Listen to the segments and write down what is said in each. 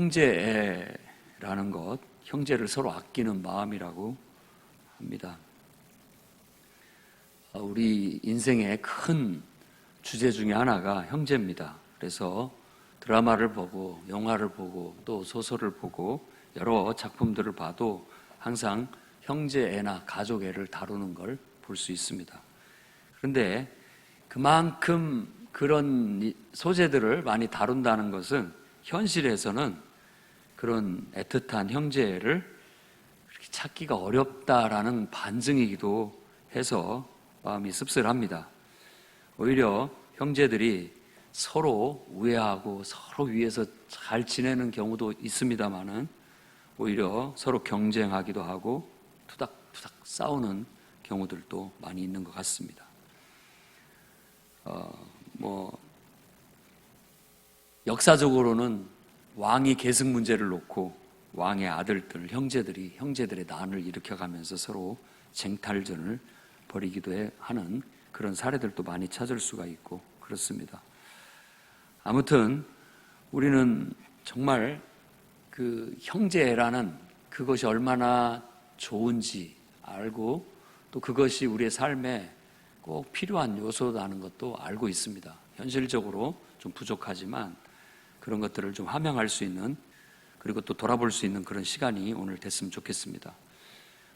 형제라는 것, 형제를 서로 아끼는 마음이라고 합니다. 우리 인생의 큰 주제 중에 하나가 형제입니다. 그래서 드라마를 보고 영화를 보고 또 소설을 보고 여러 작품들을 봐도 항상 형제애나 가족애를 다루는 걸 볼 수 있습니다. 그런데 그만큼 그런 소재들을 많이 다룬다는 것은 현실에서는 그런 애틋한 형제애를 그렇게 찾기가 어렵다라는 반증이기도 해서 마음이 씁쓸합니다. 오히려 형제들이 서로 우애하고 서로 위해서 잘 지내는 경우도 있습니다만은 오히려 서로 경쟁하기도 하고 투닥투닥 싸우는 경우들도 많이 있는 것 같습니다. 역사적으로는 왕이 계승 문제를 놓고 왕의 아들들, 형제들의 난을 일으켜가면서 서로 쟁탈전을 벌이기도 하는 그런 사례들도 많이 찾을 수가 있고 그렇습니다. 아무튼 우리는 정말 그 형제라는 그것이 얼마나 좋은지 알고 또 그것이 우리의 삶에 꼭 필요한 요소라는 것도 알고 있습니다. 현실적으로 좀 부족하지만 그런 것들을 좀 함양할 수 있는, 그리고 또 돌아볼 수 있는 그런 시간이 오늘 됐으면 좋겠습니다.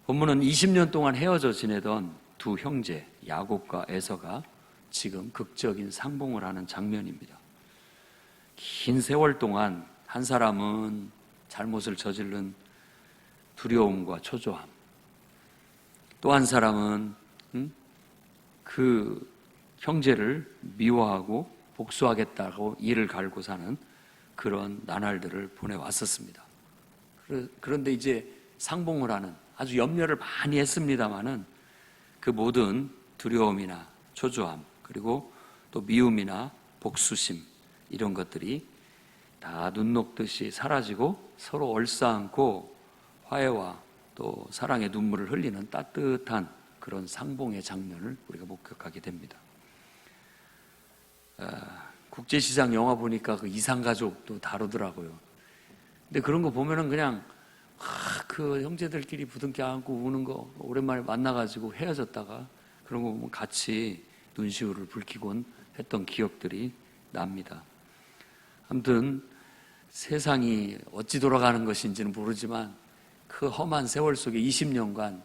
본문은 20년 동안 헤어져 지내던 두 형제 야곱과 에서가 지금 극적인 상봉을 하는 장면입니다. 긴 세월 동안 한 사람은 잘못을 저지른 두려움과 초조함, 또 한 사람은 그 형제를 미워하고 복수하겠다고 이를 갈고 사는 그런 나날들을 보내왔었습니다. 그런데 이제 상봉을 하는, 아주 염려를 많이 했습니다마는 그 모든 두려움이나 초조함, 그리고 또 미움이나 복수심, 이런 것들이 다 눈 녹듯이 사라지고 서로 얼싸안고 화해와 또 사랑의 눈물을 흘리는 따뜻한 그런 상봉의 장면을 우리가 목격하게 됩니다. 국제시장 영화 보니까 그 이상가족도 다루더라고요. 근데 그런 거 보면은 그냥 그 형제들끼리 부둥켜 안고 우는 거, 오랜만에 만나가지고 헤어졌다가 그런 거 보면 같이 눈시울을 붉히곤 했던 기억들이 납니다. 아무튼 세상이 어찌 돌아가는 것인지는 모르지만 그 험한 세월 속에 20년간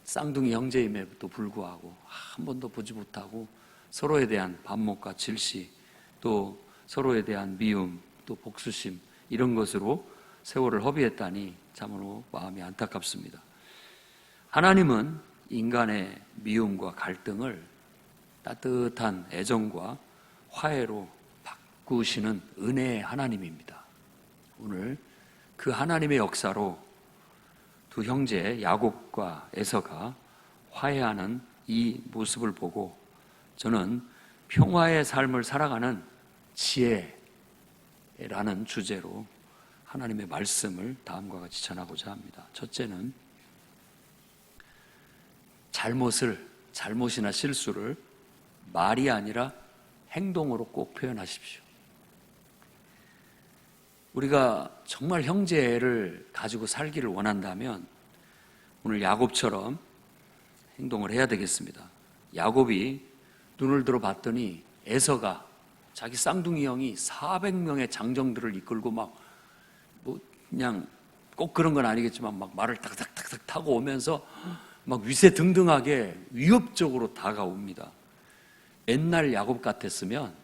쌍둥이 형제임에도 불구하고 한 번도 보지 못하고 서로에 대한 반목과 질시, 또 서로에 대한 미움, 또 복수심, 이런 것으로 세월을 허비했다니 참으로 마음이 안타깝습니다. 하나님은 인간의 미움과 갈등을 따뜻한 애정과 화해로 바꾸시는 은혜의 하나님입니다. 오늘 그 하나님의 역사로 두 형제 야곱과 에서가 화해하는 이 모습을 보고 저는 평화의 삶을 살아가는 지혜라는 주제로 하나님의 말씀을 다음과 같이 전하고자 합니다. 첫째는 잘못이나 실수를 말이 아니라 행동으로 꼭 표현하십시오. 우리가 정말 형제를 가지고 살기를 원한다면 오늘 야곱처럼 행동을 해야 되겠습니다. 야곱이 눈을 들어 봤더니 에서가 자기 쌍둥이 형이 400명의 장정들을 이끌고 그냥 꼭 그런 건 아니겠지만 말을 탁탁탁탁 타고 오면서 위세등등하게 위협적으로 다가옵니다. 옛날 야곱 같았으면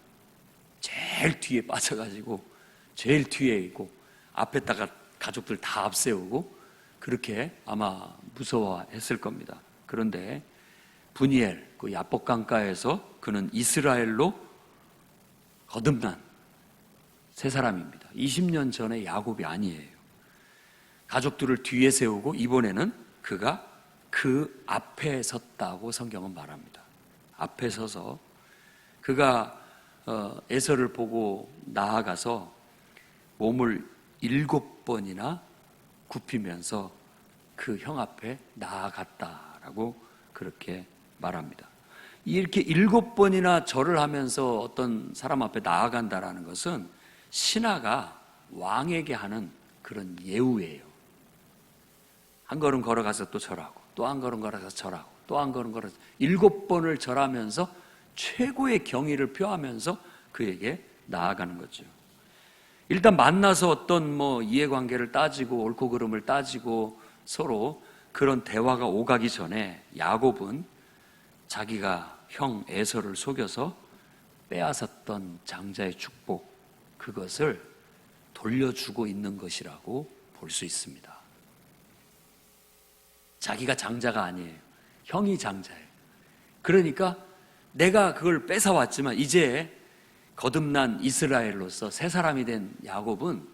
제일 뒤에 빠져가지고 제일 뒤에 있고 앞에다가 가족들 다 앞세우고 그렇게 아마 무서워했을 겁니다. 그런데 분이엘, 그 야복 강가에서 그는 이스라엘로 거듭난 새 사람입니다. 20년 전의 야곱이 아니에요. 가족들을 뒤에 세우고 이번에는 그가 그 앞에 섰다고 성경은 말합니다. 앞에 서서 그가 에서를 보고 나아가서 몸을 7번이나 굽히면서 그 형 앞에 나아갔다라고 그렇게 말합니다. 이렇게 7번이나 절을 하면서 어떤 사람 앞에 나아간다라는 것은 신하가 왕에게 하는 그런 예우예요. 한 걸음 걸어가서 또 절하고, 또 한 걸음 걸어가서 절하고, 또 한 걸음 걸어서 7번을 절하면서 최고의 경의를 표하면서 그에게 나아가는 거죠. 일단 만나서 어떤 이해관계를 따지고 옳고 그름을 따지고 서로 그런 대화가 오가기 전에 야곱은 자기가 형 에서를 속여서 빼앗았던 장자의 축복, 그것을 돌려주고 있는 것이라고 볼 수 있습니다. 자기가 장자가 아니에요. 형이 장자예요. 그러니까 내가 그걸 뺏어왔지만 이제 거듭난 이스라엘로서 새 사람이 된 야곱은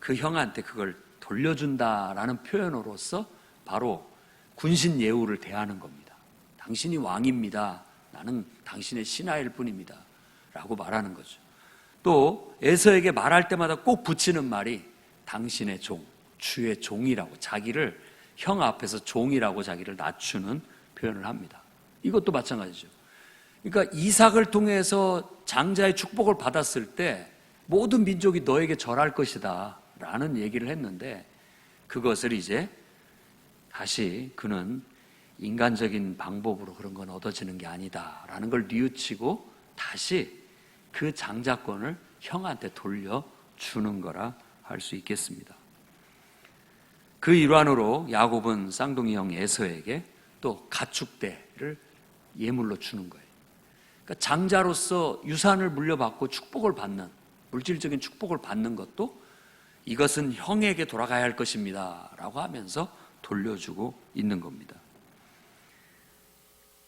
그 형한테 그걸 돌려준다라는 표현으로서 바로 군신 예우를 대하는 겁니다. 당신이 왕입니다. 나는 당신의 신하일 뿐입니다. 라고 말하는 거죠. 또 에서에게 말할 때마다 꼭 붙이는 말이 당신의 종, 주의 종이라고, 자기를 형 앞에서 종이라고 자기를 낮추는 표현을 합니다. 이것도 마찬가지죠. 그러니까 이삭을 통해서 장자의 축복을 받았을 때 모든 민족이 너에게 절할 것이다 라는 얘기를 했는데, 그것을 이제 다시 그는 인간적인 방법으로 그런 건 얻어지는 게 아니다 라는 걸 뉘우치고 다시 그 장자권을 형한테 돌려주는 거라 할 수 있겠습니다. 그 일환으로 야곱은 쌍둥이 형 에서에게 또 가축대를 예물로 주는 거예요. 그러니까 장자로서 유산을 물려받고 축복을 받는, 물질적인 축복을 받는 것도 이것은 형에게 돌아가야 할 것입니다 라고 하면서 돌려주고 있는 겁니다.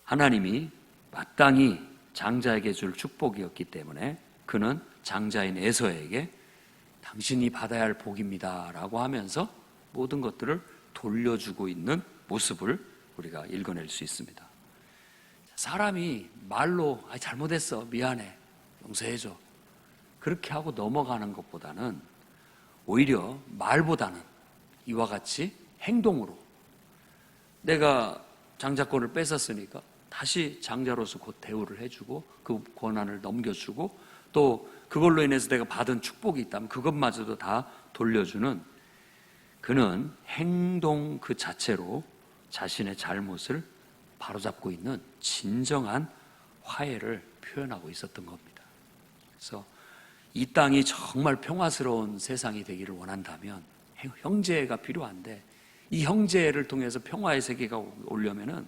하나님이 마땅히 장자에게 줄 축복이었기 때문에 그는 장자인 에서에게 당신이 받아야 할 복입니다 라고 하면서 모든 것들을 돌려주고 있는 모습을 우리가 읽어낼 수 있습니다. 사람이 말로 잘못했어, 미안해, 용서해줘, 그렇게 하고 넘어가는 것보다는 오히려 말보다는 이와 같이 행동으로, 내가 장자권을 뺏었으니까 다시 장자로서 곧 대우를 해주고 그 권한을 넘겨주고 또 그걸로 인해서 내가 받은 축복이 있다면 그것마저도 다 돌려주는, 그는 행동 그 자체로 자신의 잘못을 바로잡고 있는 진정한 화해를 표현하고 있었던 겁니다. 그래서 이 땅이 정말 평화스러운 세상이 되기를 원한다면 형제가 필요한데, 이 형제를 통해서 평화의 세계가 오려면은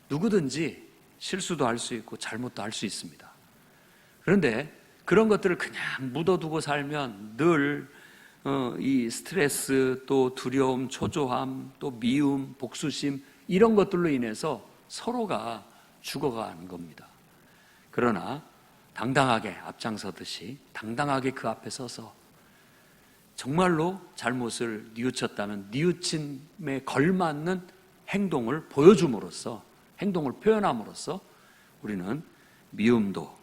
누구든지 실수도 할 수 있고 잘못도 할 수 있습니다. 그런데 그런 것들을 그냥 묻어두고 살면 늘 이 스트레스, 또 두려움, 초조함, 또 미움, 복수심, 이런 것들로 인해서 서로가 죽어가는 겁니다. 그러나 당당하게 앞장서듯이 당당하게 그 앞에 서서 정말로 잘못을 뉘우쳤다면 뉘우침에 걸맞는 행동을 보여줌으로써, 행동을 표현함으로써 우리는 미움도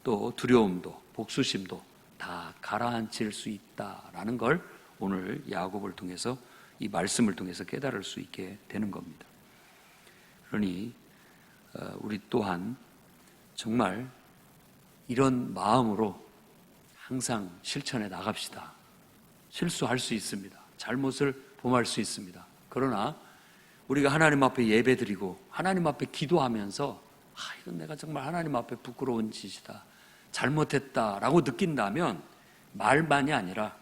또 두려움도 복수심도 다 가라앉힐 수 있다라는 걸 오늘 야곱을 통해서, 이 말씀을 통해서 깨달을 수 있게 되는 겁니다. 그러니 우리 또한 정말 이런 마음으로 항상 실천해 나갑시다. 실수할 수 있습니다. 잘못을 범할 수 있습니다. 그러나 우리가 하나님 앞에 예배드리고 하나님 앞에 기도하면서 이건 내가 정말 하나님 앞에 부끄러운 짓이다, 잘못했다라고 느낀다면 말만이 아니라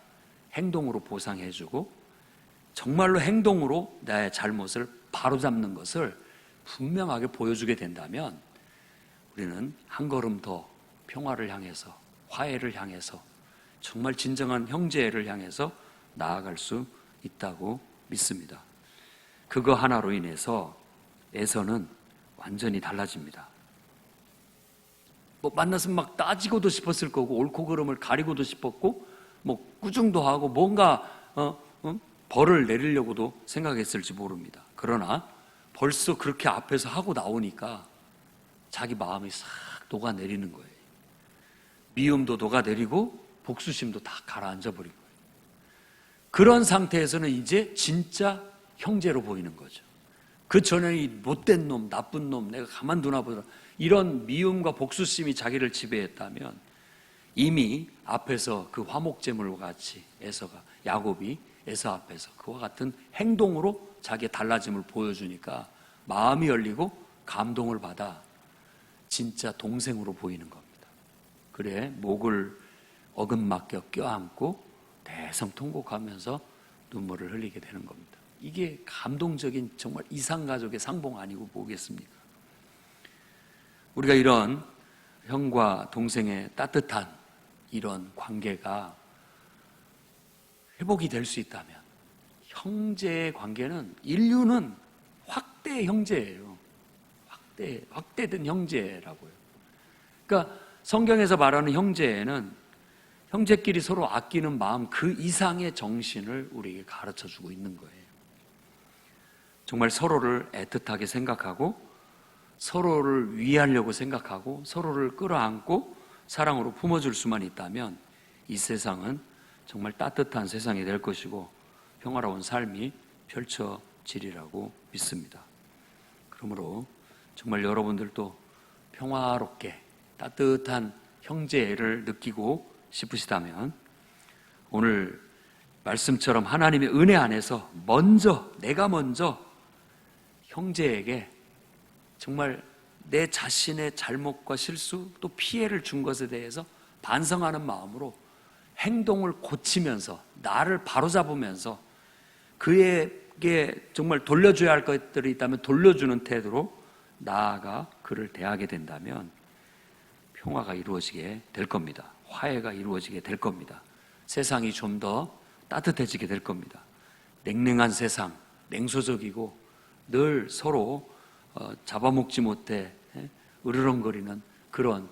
행동으로 보상해주고 정말로 행동으로 나의 잘못을 바로잡는 것을 분명하게 보여주게 된다면 우리는 한 걸음 더 평화를 향해서, 화해를 향해서, 정말 진정한 형제를 향해서 나아갈 수 있다고 믿습니다. 그거 하나로 인해서 에서는 완전히 달라집니다. 만나서 막 따지고도 싶었을 거고 옳고 그름을 가리고도 싶었고 꾸중도 하고 뭔가 벌을 내리려고도 생각했을지 모릅니다. 그러나 벌써 그렇게 앞에서 하고 나오니까 자기 마음이 싹 녹아내리는 거예요. 미움도 녹아내리고 복수심도 다 가라앉아 버린 거예요. 그런 상태에서는 이제 진짜 형제로 보이는 거죠. 그 전에 이 못된 놈, 나쁜 놈, 내가 가만두나 보다, 이런 미움과 복수심이 자기를 지배했다면 이미 앞에서 그 화목제물과 같이 야곱이 에서 앞에서 그와 같은 행동으로 자기의 달라짐을 보여주니까 마음이 열리고 감동을 받아 진짜 동생으로 보이는 겁니다. 그래 목을 어긋맞게 껴안고 대성통곡하면서 눈물을 흘리게 되는 겁니다. 이게 감동적인 정말 이상가족의 상봉 아니고 뭐겠습니까? 우리가 이런 형과 동생의 따뜻한 이런 관계가 회복이 될 수 있다면, 형제의 관계는, 인류는 확대 형제예요. 확대된 형제라고요. 그러니까 성경에서 말하는 형제는 형제끼리 서로 아끼는 마음 그 이상의 정신을 우리에게 가르쳐 주고 있는 거예요. 정말 서로를 애틋하게 생각하고 서로를 위하려고 생각하고 서로를 끌어안고 사랑으로 품어줄 수만 있다면 이 세상은 정말 따뜻한 세상이 될 것이고 평화로운 삶이 펼쳐지리라고 믿습니다. 그러므로 정말 여러분들도 평화롭게 따뜻한 형제를 느끼고 싶으시다면 오늘 말씀처럼 하나님의 은혜 안에서 내가 먼저 형제에게 정말 내 자신의 잘못과 실수 또 피해를 준 것에 대해서 반성하는 마음으로 행동을 고치면서 나를 바로잡으면서 그에게 정말 돌려줘야 할 것들이 있다면 돌려주는 태도로 나아가 그를 대하게 된다면 평화가 이루어지게 될 겁니다. 화해가 이루어지게 될 겁니다. 세상이 좀 더 따뜻해지게 될 겁니다. 냉랭한 세상, 냉소적이고 늘 서로 잡아먹지 못해 으르렁거리는 그런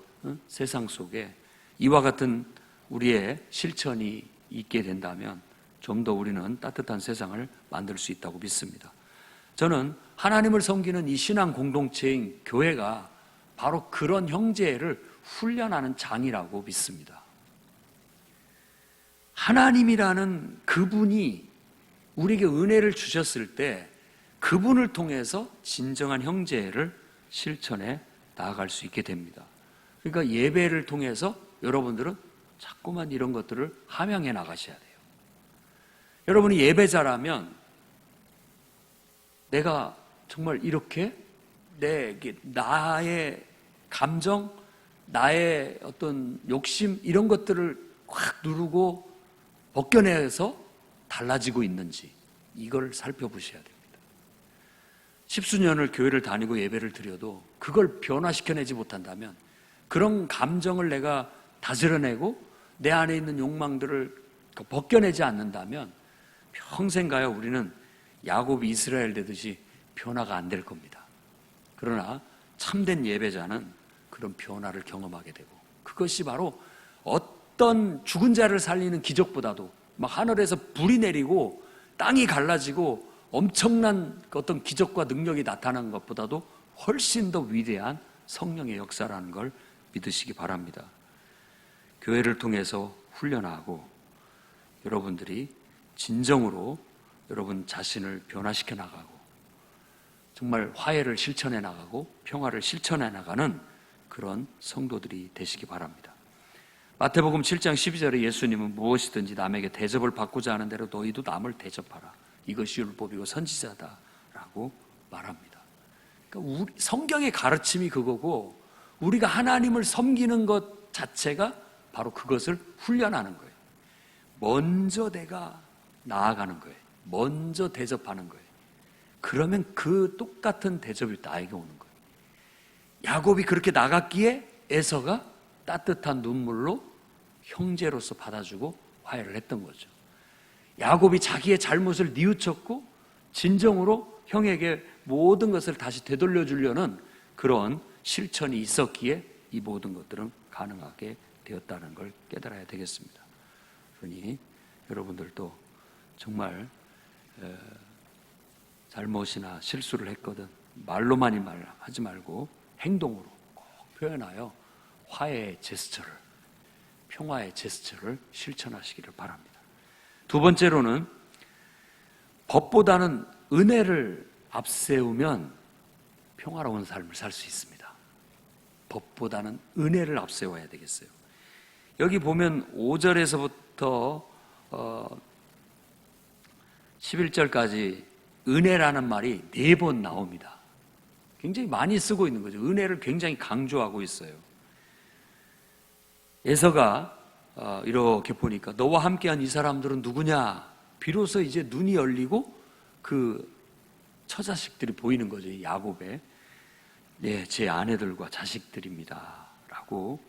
세상 속에 이와 같은 우리의 실천이 있게 된다면 좀 더 우리는 따뜻한 세상을 만들 수 있다고 믿습니다. 저는 하나님을 섬기는 이 신앙 공동체인 교회가 바로 그런 형제를 훈련하는 장이라고 믿습니다. 하나님이라는 그분이 우리에게 은혜를 주셨을 때 그분을 통해서 진정한 형제를 실천해 나아갈 수 있게 됩니다. 그러니까 예배를 통해서 여러분들은 자꾸만 이런 것들을 함양해 나가셔야 돼요. 여러분이 예배자라면 내가 정말 이렇게 나의 감정, 나의 어떤 욕심 이런 것들을 확 누르고 벗겨내서 달라지고 있는지 이걸 살펴보셔야 됩니다. 십수년을 교회를 다니고 예배를 드려도 그걸 변화시켜내지 못한다면, 그런 감정을 내가 다스려내고 내 안에 있는 욕망들을 벗겨내지 않는다면 평생 가야 우리는 야곱이 이스라엘 되듯이 변화가 안 될 겁니다. 그러나 참된 예배자는 그런 변화를 경험하게 되고, 그것이 바로 어떤 죽은 자를 살리는 기적보다도 막 하늘에서 불이 내리고 땅이 갈라지고 엄청난 어떤 기적과 능력이 나타나는 것보다도 훨씬 더 위대한 성령의 역사라는 걸 믿으시기 바랍니다. 교회를 통해서 훈련하고 여러분들이 진정으로 여러분 자신을 변화시켜 나가고 정말 화해를 실천해 나가고 평화를 실천해 나가는 그런 성도들이 되시기 바랍니다. 마태복음 7장 12절에 예수님은 무엇이든지 남에게 대접을 받고자 하는 대로 너희도 남을 대접하라. 이것이 율법이고 선지자다라고 말합니다. 그러니까 성경의 가르침이 그거고 우리가 하나님을 섬기는 것 자체가 바로 그것을 훈련하는 거예요. 먼저 내가 나아가는 거예요. 먼저 대접하는 거예요. 그러면 그 똑같은 대접이 나에게 오는 거예요. 야곱이 그렇게 나갔기에 에서가 따뜻한 눈물로 형제로서 받아주고 화해를 했던 거죠. 야곱이 자기의 잘못을 뉘우쳤고 진정으로 형에게 모든 것을 다시 되돌려 주려는 그런 실천이 있었기에 이 모든 것들은 가능하게 되었다는 걸 깨달아야 되겠습니다. 그러니 여러분들도 정말 잘못이나 실수를 했거든 말로만 하지 말고 행동으로 꼭 표현하여 화해의 제스처를, 평화의 제스처를 실천하시기를 바랍니다. 두 번째로는 법보다는 은혜를 앞세우면 평화로운 삶을 살 수 있습니다. 법보다는 은혜를 앞세워야 되겠어요. 여기 보면 5절에서부터 11절까지 은혜라는 말이 4번 나옵니다. 굉장히 많이 쓰고 있는 거죠. 은혜를 굉장히 강조하고 있어요. 에서가 이렇게 보니까 너와 함께한 이 사람들은 누구냐? 비로소 이제 눈이 열리고 그 처자식들이 보이는 거죠. 야곱의 네, 제 아내들과 자식들입니다 라고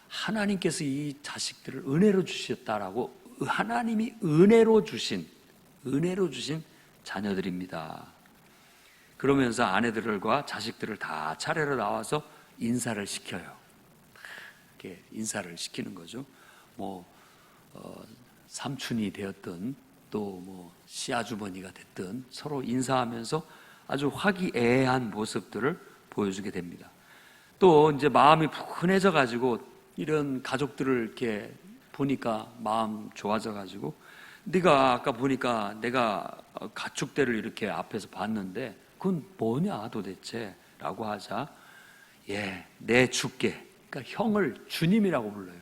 하나님께서 이 자식들을 은혜로 주셨다라고, 하나님이 은혜로 주신 자녀들입니다. 그러면서 아내들과 자식들을 다 차례로 나와서 인사를 시켜요. 이렇게 인사를 시키는 거죠. 삼촌이 되었든 또 시아주머니가 됐든 서로 인사하면서 아주 화기애애한 모습들을 보여주게 됩니다. 또 이제 마음이 푸근해져 가지고 이런 가족들을 이렇게 보니까 마음 좋아져 가지고, 네가 아까 보니까 내가 가축대를 이렇게 앞에서 봤는데 그건 뭐냐 도대체? 라고 하자, 내 주께, 그러니까 형을 주님이라고 불러요.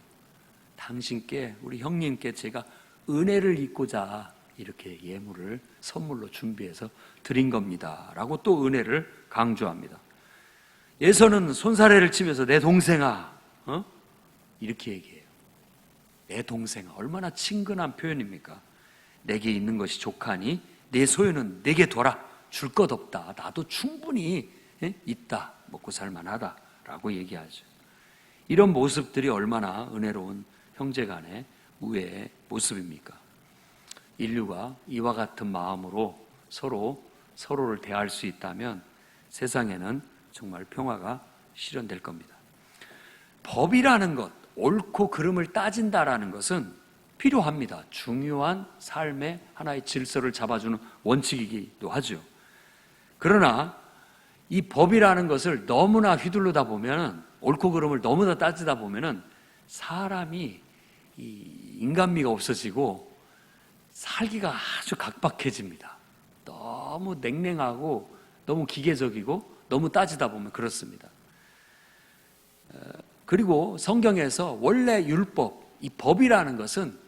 당신께, 우리 형님께 제가 은혜를 입고자 이렇게 예물을 선물로 준비해서 드린 겁니다 라고 또 은혜를 강조합니다. 예서는 손사래를 치면서 내 동생아, 이렇게 얘기해요. 내 동생아, 얼마나 친근한 표현입니까? 내게 있는 것이 족하니 내 소유는 내게 둬라. 줄 것 없다. 나도 충분히 있다. 먹고 살만하다 라고 얘기하죠. 이런 모습들이 얼마나 은혜로운 형제간의 우애의 모습입니까? 인류가 이와 같은 마음으로 서로를 대할 수 있다면 세상에는 정말 평화가 실현될 겁니다. 법이라는 것, 옳고 그름을 따진다라는 것은 필요합니다. 중요한 삶의 하나의 질서를 잡아주는 원칙이기도 하죠. 그러나 이 법이라는 것을 너무나 휘둘르다 보면, 옳고 그름을 너무나 따지다 보면 사람이 이 인간미가 없어지고 살기가 아주 각박해집니다. 너무 냉랭하고 너무 기계적이고 너무 따지다 보면 그렇습니다. 그리고 성경에서 원래 율법, 이 법이라는 것은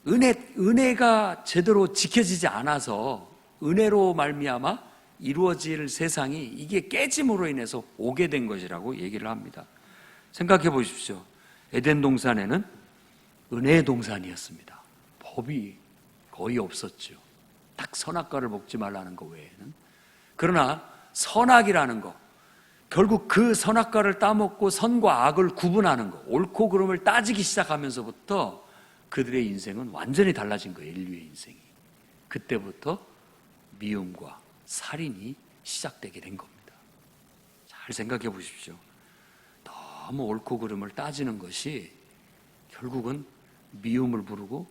은혜가 제대로 지켜지지 않아서 은혜로 말미암아 이루어질 세상이 이게 깨짐으로 인해서 오게 된 것이라고 얘기를 합니다. 생각해 보십시오. 에덴 동산에는 은혜의 동산이었습니다. 법이 거의 없었죠. 딱 선악과를 먹지 말라는 것 외에는. 그러나 선악이라는 것, 결국 그 선악과를 따먹고 선과 악을 구분하는 것, 옳고 그름을 따지기 시작하면서부터 그들의 인생은 완전히 달라진 거예요. 인류의 인생이. 그때부터 미움과 살인이 시작되게 된 겁니다. 잘 생각해 보십시오. 너무 옳고 그름을 따지는 것이 결국은 미움을 부르고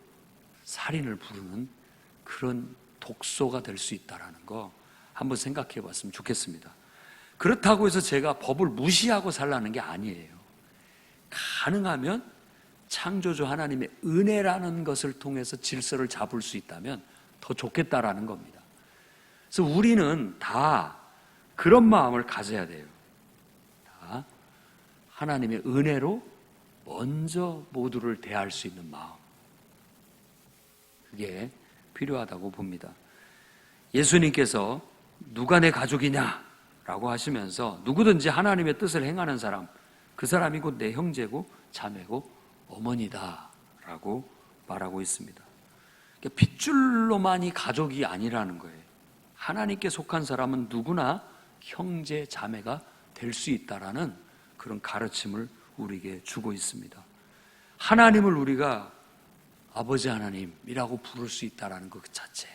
살인을 부르는 그런 독소가 될 수 있다는 거 한번 생각해 봤으면 좋겠습니다. 그렇다고 해서 제가 법을 무시하고 살라는 게 아니에요. 가능하면 창조주 하나님의 은혜라는 것을 통해서 질서를 잡을 수 있다면 더 좋겠다라는 겁니다. 그래서 우리는 다 그런 마음을 가져야 돼요. 다 하나님의 은혜로 먼저 모두를 대할 수 있는 마음, 그게 필요하다고 봅니다. 예수님께서 누가 내 가족이냐 라고 하시면서 누구든지 하나님의 뜻을 행하는 사람, 그 사람이 곧 내 형제고 자매고 어머니다 라고 말하고 있습니다. 그러니까 핏줄로만이 가족이 아니라는 거예요. 하나님께 속한 사람은 누구나 형제 자매가 될 수 있다라는 그런 가르침을 우리에게 주고 있습니다. 하나님을 우리가 아버지 하나님이라고 부를 수 있다라는 것 자체,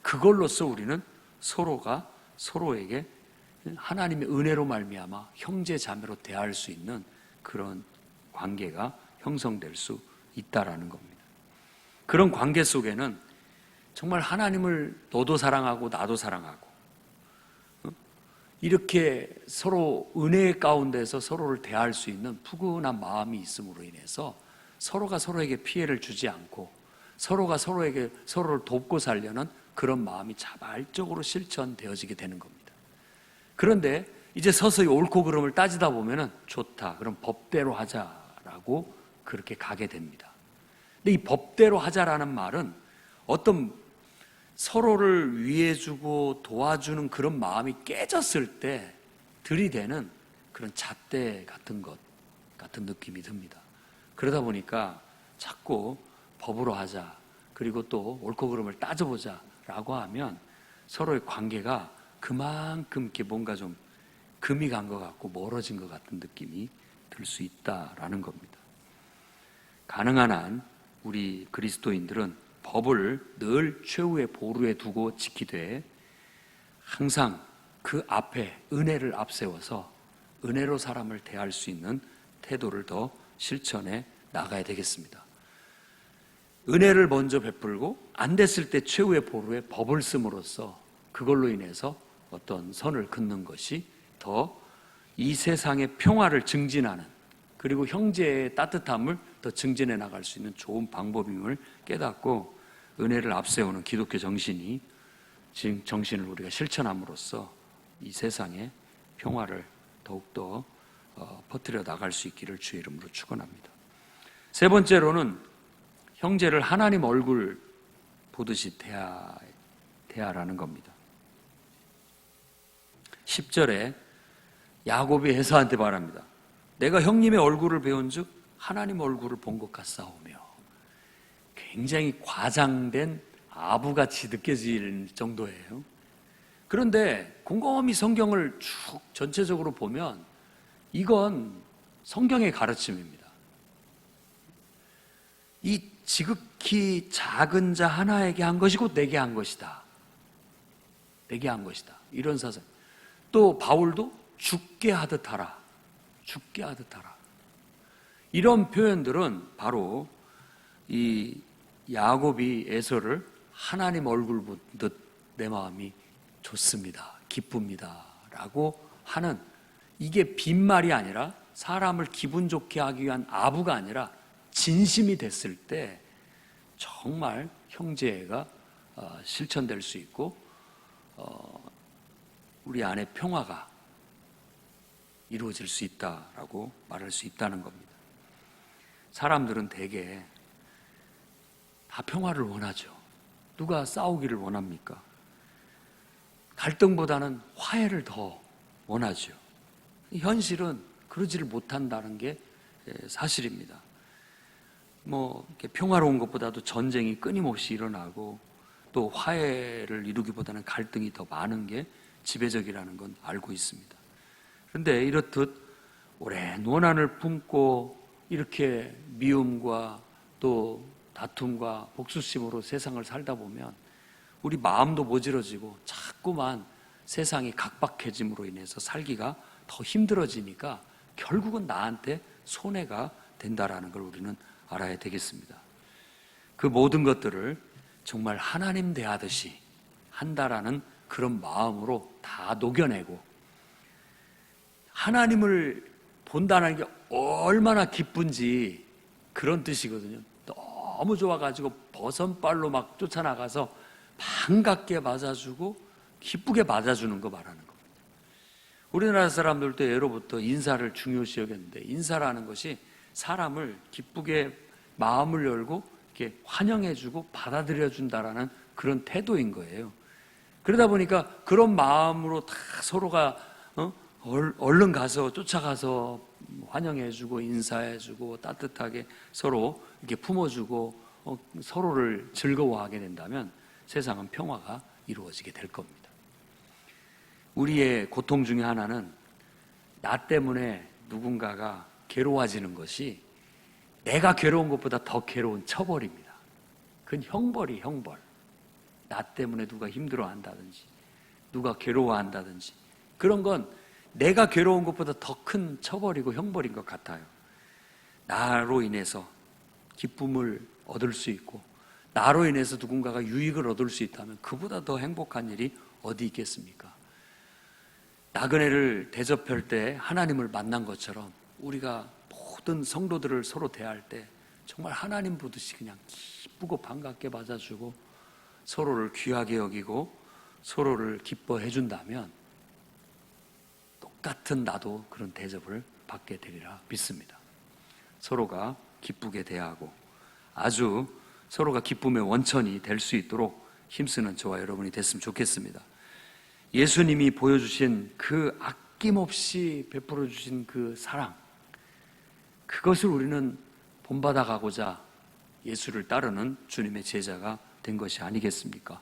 그걸로써 우리는 서로가 서로에게 하나님의 은혜로 말미암아 형제 자매로 대할 수 있는 그런 관계가 형성될 수 있다라는 겁니다. 그런 관계 속에는 정말 하나님을 너도 사랑하고 나도 사랑하고 이렇게 서로 은혜 가운데서 서로를 대할 수 있는 푸근한 마음이 있음으로 인해서 서로가 서로에게 피해를 주지 않고 서로가 서로를 돕고 살려는 그런 마음이 자발적으로 실천되어지게 되는 겁니다. 그런데 이제 서서히 옳고 그름을 따지다 보면은 좋다, 그럼 법대로 하자라고 그렇게 가게 됩니다. 근데 이 법대로 하자라는 말은 어떤 서로를 위해주고 도와주는 그런 마음이 깨졌을 때 들이대는 그런 잣대 같은 것 같은 느낌이 듭니다. 그러다 보니까 자꾸 법으로 하자, 그리고 또 옳고 그름을 따져보자 라고 하면 서로의 관계가 그만큼 이렇게 뭔가 좀 금이 간 것 같고 멀어진 것 같은 느낌이 들 수 있다라는 겁니다. 가능한 한 우리 그리스도인들은 법을 늘 최후의 보루에 두고 지키되 항상 그 앞에 은혜를 앞세워서 은혜로 사람을 대할 수 있는 태도를 더 실천해 나가야 되겠습니다. 은혜를 먼저 베풀고 안 됐을 때 최후의 보루에 법을 씀으로써 그걸로 인해서 어떤 선을 긋는 것이 더 이 세상의 평화를 증진하는, 그리고 형제의 따뜻함을 더 증진해 나갈 수 있는 좋은 방법임을 깨닫고 은혜를 앞세우는 기독교 정신을 우리가 실천함으로써 이 세상의 평화를 더욱더 퍼뜨려 나갈 수 있기를 주의 이름으로 축원합니다. 세 번째로는 형제를 하나님 얼굴 보듯이 대하라는 겁니다. 10절에 야곱이 에사한테 말합니다. 내가 형님의 얼굴을 배운즉 하나님 얼굴을 본 것 같사오며. 굉장히 과장된 아부같이 느껴질 정도예요. 그런데 곰곰이 성경을 쭉 전체적으로 보면 이건 성경의 가르침입니다. 이 지극히 작은 자 하나에게 한 것이고 내게 한 것이다. 내게 한 것이다. 이런 사상. 또 바울도 죽게 하듯 하라. 죽게 하듯 하라. 이런 표현들은 바로 이 야곱이 에서를 하나님 얼굴 보듯 내 마음이 좋습니다. 기쁩니다. 라고 하는, 이게 빈말이 아니라 사람을 기분 좋게 하기 위한 아부가 아니라 진심이 됐을 때 정말 형제가 실천될 수 있고 우리 안에 평화가 이루어질 수 있다라고 말할 수 있다는 겁니다. 사람들은 대개 다 평화를 원하죠. 누가 싸우기를 원합니까? 갈등보다는 화해를 더 원하죠. 현실은 그러지를 못한다는 게 사실입니다. 이렇게 평화로운 것보다도 전쟁이 끊임없이 일어나고 또 화해를 이루기보다는 갈등이 더 많은 게 지배적이라는 건 알고 있습니다. 그런데 이렇듯 오랜 원한을 품고 이렇게 미움과 또 다툼과 복수심으로 세상을 살다 보면 우리 마음도 모질어지고 자꾸만 세상이 각박해짐으로 인해서 살기가 더 힘들어지니까 결국은 나한테 손해가 된다라는 걸 우리는 알아야 되겠습니다. 그 모든 것들을 정말 하나님 대하듯이 한다라는 그런 마음으로 다 녹여내고 하나님을 본다는 게 얼마나 기쁜지 그런 뜻이거든요. 너무 좋아가지고 버선발로 막 쫓아나가서 반갑게 맞아주고 기쁘게 맞아주는 거 말하는 겁니다. 우리나라 사람들도 예로부터 인사를 중요시 여겼는데 인사라는 것이 사람을 기쁘게 마음을 열고 이렇게 환영해주고 받아들여준다라는 그런 태도인 거예요. 그러다 보니까 그런 마음으로 다 서로가 얼른 가서 쫓아가서 환영해주고 인사해주고 따뜻하게 서로 이렇게 품어주고 서로를 즐거워하게 된다면 세상은 평화가 이루어지게 될 겁니다. 우리의 고통 중에 하나는 나 때문에 누군가가 괴로워지는 것이 내가 괴로운 것보다 더 괴로운 처벌입니다. 그건 형벌이 형벌. 나 때문에 누가 힘들어한다든지 누가 괴로워한다든지 그런 건 내가 괴로운 것보다 더 큰 처벌이고 형벌인 것 같아요. 나로 인해서 기쁨을 얻을 수 있고 나로 인해서 누군가가 유익을 얻을 수 있다면 그보다 더 행복한 일이 어디 있겠습니까? 나그네를 대접할 때 하나님을 만난 것처럼 우리가 모든 성도들을 서로 대할 때 정말 하나님 보듯이 그냥 기쁘고 반갑게 맞아주고 서로를 귀하게 여기고 서로를 기뻐해 준다면 똑같은 나도 그런 대접을 받게 되리라 믿습니다. 서로가 기쁘게 대하고 아주 서로가 기쁨의 원천이 될 수 있도록 힘쓰는 저와 여러분이 됐으면 좋겠습니다. 예수님이 보여주신 그 아낌없이 베풀어 주신 그 사랑, 그것을 우리는 본받아 가고자 예수를 따르는 주님의 제자가 된 것이 아니겠습니까?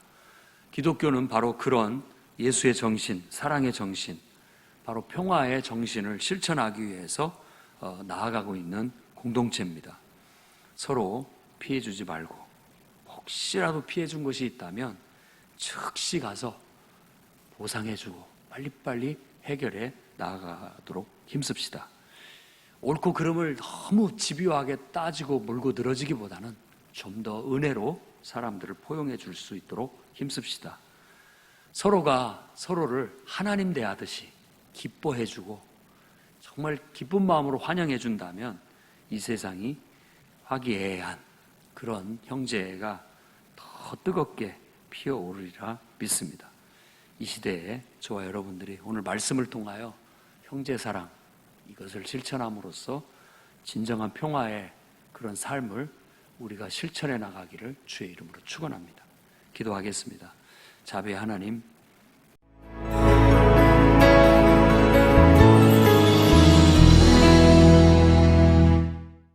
기독교는 바로 그런 예수의 정신, 사랑의 정신, 바로 평화의 정신을 실천하기 위해서 나아가고 있는 공동체입니다. 서로 피해주지 말고 혹시라도 피해준 것이 있다면 즉시 가서 보상해주고 빨리빨리 해결해 나아가도록 힘씁시다. 옳고 그름을 너무 집요하게 따지고 몰고 늘어지기보다는 좀 더 은혜로 사람들을 포용해 줄 수 있도록 힘씁시다. 서로가 서로를 하나님 대하듯이 기뻐해 주고 정말 기쁜 마음으로 환영해 준다면 이 세상이 화기애애한 그런 형제가 더 뜨겁게 피어오르리라 믿습니다. 이 시대에 저와 여러분들이 오늘 말씀을 통하여 형제사랑, 이것을 실천함으로써 진정한 평화의 그런 삶을 우리가 실천해 나가기를 주의 이름으로 축원합니다. 기도하겠습니다. 자비의 하나님,